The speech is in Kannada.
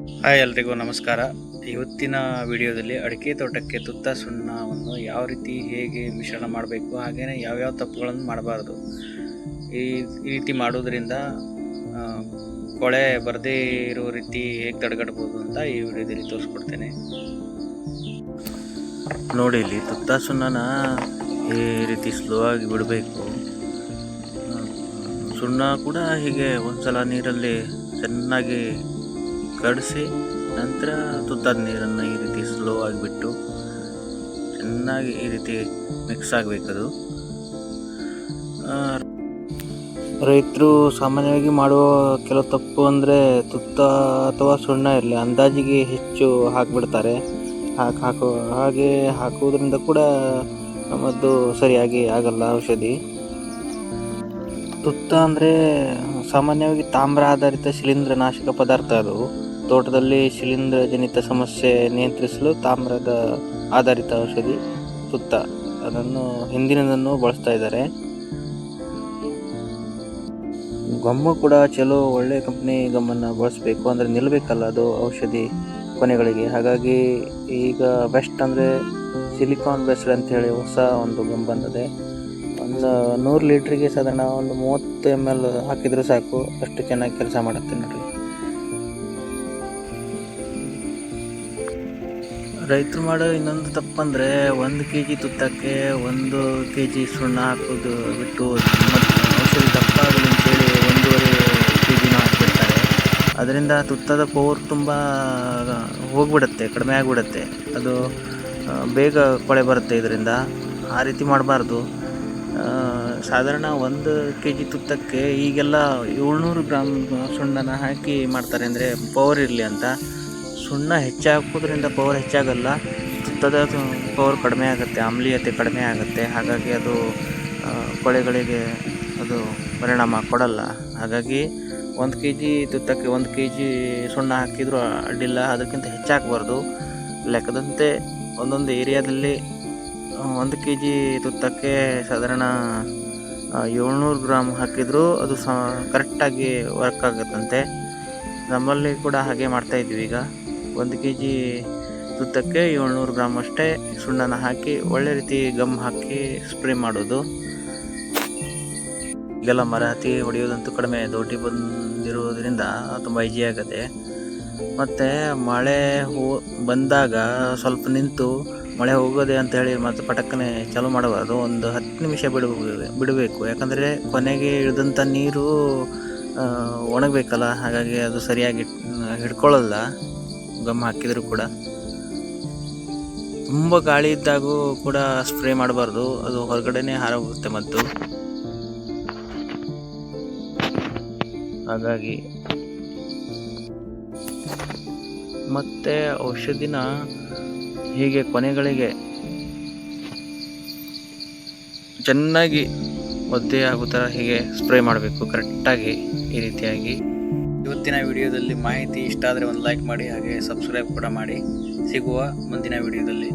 ಹಾಯ್ ಎಲ್ರಿಗೂ ನಮಸ್ಕಾರ. ಇವತ್ತಿನ ವಿಡಿಯೋದಲ್ಲಿ ಅಡಿಕೆ ತೋಟಕ್ಕೆ ತುತ್ತ ಸುಣ್ಣವನ್ನು ಯಾವ ರೀತಿ ಹೇಗೆ ಮಿಶ್ರಣ ಮಾಡಬೇಕು, ಹಾಗೆಯೇ ಯಾವ್ಯಾವ ತಪ್ಪುಗಳನ್ನು ಮಾಡಬಾರ್ದು, ಈ ರೀತಿ ಮಾಡೋದ್ರಿಂದ ಕೊಳೆ ಬರದೇ ಇರೋ ರೀತಿ ಹೇಗೆ ತಡೆಗಟ್ಬೋದು ಅಂತ ಈ ವಿಡಿಯೋದಲ್ಲಿ ತೋರಿಸ್ಕೊಡ್ತೇನೆ. ನೋಡಿ, ಇಲ್ಲಿ ತುತ್ತ ಸುಣ್ಣನ ಈ ರೀತಿ ಸ್ಲೋ ಆಗಿ ಬಿಡಬೇಕು. ಸುಣ್ಣ ಕೂಡ ಹೀಗೆ ಒಂದ್ಸಲ ನೀರಲ್ಲಿ ಚೆನ್ನಾಗಿ ಕಡಿಸಿ ನಂತರ ತುತ್ತದ ನೀರನ್ನು ಈ ರೀತಿ ಸ್ಲೋ ಆಗಿಬಿಟ್ಟು ಚೆನ್ನಾಗಿ ಈ ರೀತಿ ಮಿಕ್ಸ್ ಆಗಬೇಕದು. ರೈತರು ಸಾಮಾನ್ಯವಾಗಿ ಮಾಡುವ ಕೆಲವು ತಪ್ಪು ಅಂದರೆ ತುತ್ತ ಅಥವಾ ಸುಣ್ಣ ಇರಲಿ ಅಂದಾಜಿಗೆ ಹೆಚ್ಚು ಹಾಕಿಬಿಡ್ತಾರೆ. ಹಾಗೆ ಹಾಕುವುದರಿಂದ ಕೂಡ ನಮ್ಮದು ಸರಿಯಾಗಿ ಆಗಲ್ಲ ಔಷಧಿ. ತುತ್ತ ಅಂದರೆ ಸಾಮಾನ್ಯವಾಗಿ ತಾಮ್ರ ಆಧಾರಿತ ಶಿಲೀಂಧ್ರನಾಶಕ ಪದಾರ್ಥ. ಅದು ತೋಟದಲ್ಲಿ ಶಿಲೀಂಧ್ರ ಜನಿತ ಸಮಸ್ಯೆ ನಿಯಂತ್ರಿಸಲು ತಾಮ್ರದ ಆಧಾರಿತ ಔಷಧಿ ತುತ್ತ. ಅದನ್ನು ಹಿಂದಿನದನ್ನು ಬಳಸ್ತಾ ಇದ್ದಾರೆ. ಗಮ್ಮು ಕೂಡ ಚಲೋ ಒಳ್ಳೆ ಕಂಪ್ನಿ ಗಮ್ಮನ್ನು ಬಳಸಬೇಕು, ಅಂದರೆ ನಿಲ್ಲಬೇಕಲ್ಲ ಅದು ಔಷಧಿ ಕೊನೆಗಳಿಗೆ. ಹಾಗಾಗಿ ಈಗ ಬೆಸ್ಟ್ ಅಂದರೆ ಸಿಲಿಕಾನ್ ಬೆಸ್ಟ್ ಅಂತೇಳಿ ಹೊಸ ಒಂದು ಗಮ್ ಬಂದಿದೆ. ಒಂದು 100 ಲೀಟ್ರಿಗೆ ಸಾಧಾರಣ ಒಂದು 30 ml ಹಾಕಿದರೂ ಸಾಕು, ಅಷ್ಟು ಚೆನ್ನಾಗಿ ಕೆಲಸ ಮಾಡುತ್ತೆ ನೋಡ್ರಿ. ರೈತರು ಮಾಡೋ ಇನ್ನೊಂದು ತಪ್ಪಂದರೆ 1 kg ತುತ್ತಕ್ಕೆ 1 kg ಸುಣ್ಣ ಹಾಕೋದು ಬಿಟ್ಟು ಔಷಧಿ ದಪ್ಪ ಆಗಲಿ ಅಂತೇಳಿ 1.5 kg ಹಾಕಿಬಿಡ್ತಾರೆ. ಅದರಿಂದ ತುತ್ತದ ಪವರ್ ತುಂಬ ಹೋಗ್ಬಿಡುತ್ತೆ, ಕಡಿಮೆ ಆಗಿಬಿಡುತ್ತೆ. ಅದು ಬೇಗ ಕೊಳೆ ಬರುತ್ತೆ. ಇದರಿಂದ ಆ ರೀತಿ ಮಾಡಬಾರ್ದು. ಸಾಧಾರಣ 1 kg ತುತ್ತಕ್ಕೆ ಈಗೆಲ್ಲ 700 ಗ್ರಾಮ್ ಸುಣ್ಣನ ಹಾಕಿ ಮಾಡ್ತಾರೆ, ಅಂದರೆ ಪವರ್ ಇರಲಿ ಅಂತ. ಸುಣ್ಣ ಹೆಚ್ಚಾಕೋದ್ರಿಂದ ಪವರ್ ಹೆಚ್ಚಾಗಲ್ಲ, ತುತ್ತದ ಪವರ್ ಕಡಿಮೆ ಆಗುತ್ತೆ, ಆಮ್ಲೀಯತೆ ಕಡಿಮೆ ಆಗುತ್ತೆ. ಹಾಗಾಗಿ ಅದು ಕೊಳೆಗಳಿಗೆ ಅದು ಪರಿಣಾಮ ಕೊಡಲ್ಲ. ಹಾಗಾಗಿ 1 kg ತುತ್ತಕ್ಕೆ 1 kg ಸುಣ್ಣ ಹಾಕಿದರೂ ಅಡ್ಡಿಲ್ಲ, ಅದಕ್ಕಿಂತ ಹೆಚ್ಚಾಕಬಾರ್ದು. ಲೆಕ್ಕದಂತೆ ಒಂದೊಂದು ಏರಿಯಾದಲ್ಲಿ 1 kg ತುತ್ತಕ್ಕೆ ಸಾಧಾರಣ 700 ಗ್ರಾಮ್ ಹಾಕಿದರೂ ಅದು ಕರೆಕ್ಟಾಗಿ ವರ್ಕ್ ಆಗುತ್ತಂತೆ. ನಮ್ಮಲ್ಲಿ ಕೂಡ ಹಾಗೆ ಮಾಡ್ತಾಯಿದ್ವಿ. ಈಗ 1 kg ತುತ್ತಕ್ಕೆ 700 ಗ್ರಾಮ್ ಅಷ್ಟೇ ಸುಣ್ಣನ ಹಾಕಿ ಒಳ್ಳೆ ರೀತಿ ಗಮ್ ಹಾಕಿ ಸ್ಪ್ರೇ ಮಾಡೋದು. ಈಗೆಲ್ಲ ಮರ ಹತ್ತಿ ಹೊಡೆಯೋದಂತೂ ಕಡಿಮೆ, ದೋಟಿ ಬಂದಿರೋದ್ರಿಂದ ತುಂಬ ಈಜಿ ಆಗುತ್ತೆ. ಮತ್ತು ಮಳೆ ಬಂದಾಗ ಸ್ವಲ್ಪ ನಿಂತು ಮಳೆ ಹೋಗೋದೆ ಅಂತ ಹೇಳಿ ಮತ್ತು ಪಟಕ್ಕನೆ ಚಾಲೂ ಮಾಡಬಾರ್ದು. ಒಂದು 10 ನಿಮಿಷ ಬಿಡಬೇಕು. ಯಾಕಂದರೆ ಕೊನೆಗೆ ಇಳಿದಂಥ ನೀರು ಒಣಗಬೇಕಲ್ಲ, ಹಾಗಾಗಿ ಅದು ಸರಿಯಾಗಿ ಹಿಡ್ಕೊಳ್ಳಲ್ಲ ಗಮ್ ಹಾಕಿದರೂ ಕೂಡ. ತುಂಬ ಗಾಳಿ ಇದ್ದಾಗೂ ಕೂಡ ಸ್ಪ್ರೇ ಮಾಡಬಾರ್ದು, ಅದು ಹೊರಗಡೆನೇ ಹಾರೋಗುತ್ತೆ ಮದ್ದು. ಹಾಗಾಗಿ ಮತ್ತು ಔಷಧಿನ ಹೀಗೆ ಕೊನೆಗಳಿಗೆ ಚೆನ್ನಾಗಿ ಒದ್ದೆ ಆಗೋ ಥರ ಹೀಗೆ ಸ್ಪ್ರೇ ಮಾಡಬೇಕು ಕರೆಕ್ಟಾಗಿ ಈ ರೀತಿಯಾಗಿ. ಇವತ್ತಿನ ವಿಡಿಯೋದಲ್ಲಿ ಮಾಹಿತಿ ಇಷ್ಟ ಆದರೆ ಒಂದು ಲೈಕ್ ಮಾಡಿ, ಹಾಗೆ ಸಬ್ಸ್ಕ್ರೈಬ್ ಕೂಡ ಮಾಡಿ. ಸಿಗುವ ಮುಂದಿನ ವಿಡಿಯೋದಲ್ಲಿ.